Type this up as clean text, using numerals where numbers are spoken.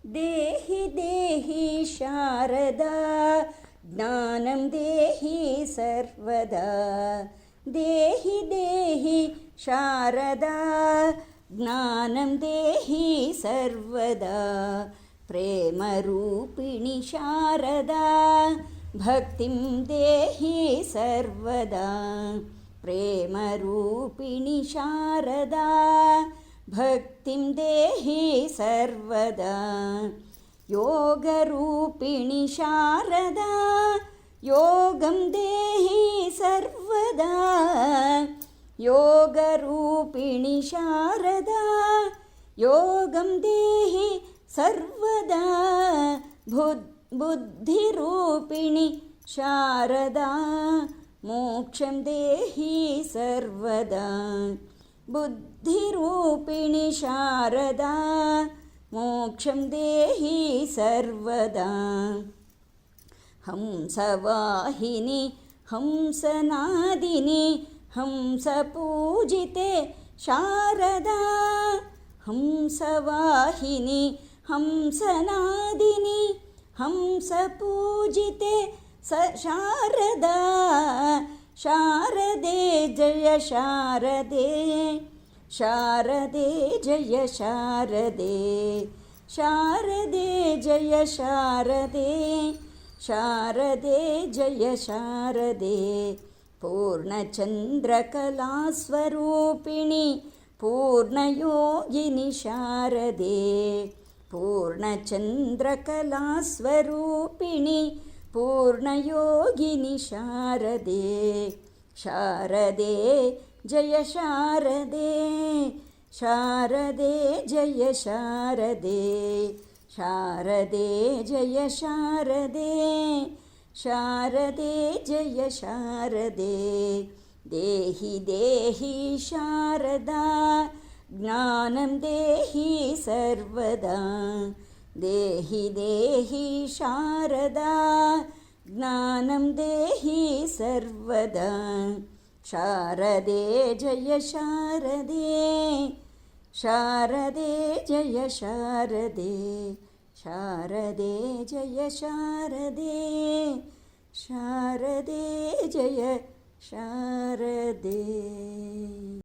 देहि देहि शारदा ज्ञानं देहि सर्वदा देहि देहि शारदा ज्ञानं देहि सर्वदा प्रेमरूपिणि शारदा भक्तिं देहि सर्वदा प्रेमरूपिणि शारदा भक्तिं देहि सर्वदा योगरूपिणि शारदा योगं देहि सर्वदा योगरूपिणि शारदा योगं देहि सर्वदा बुद्धिरूपिणि शारदा मोक्षं देहि सर्वदा बुद्धिरूपिणि शारदा मोक्षं देहि सर्वदा हंसवाहिनि हंसनादिनि हंसपूजिते शारदा हंसवाहिनि हंसनादिनि हंसपूजिते शारदा शारदे जय शारदे शारदे जय शारदे शारदे जय शारदे शारदे जय शारदे पूर्णचन्द्रकलास्वरूपिणि पूर्णयोगिनि शारदे पूर्णचन्द्रकलास्वरूपिणि पूर्णयोगिनि शारदे शारदे जय शारदे शारदे जय शारदे शारदे जय शारदे शारदे जय शारदे देहि देहि शारदा ज्ञानं देहि सर्वदा देहि देहि शारदा ज्ञानं देहि सर्वदा शारदे जय शारदे शारदे जय शारदे शारदे जय शारदे शारदे जय शारदे।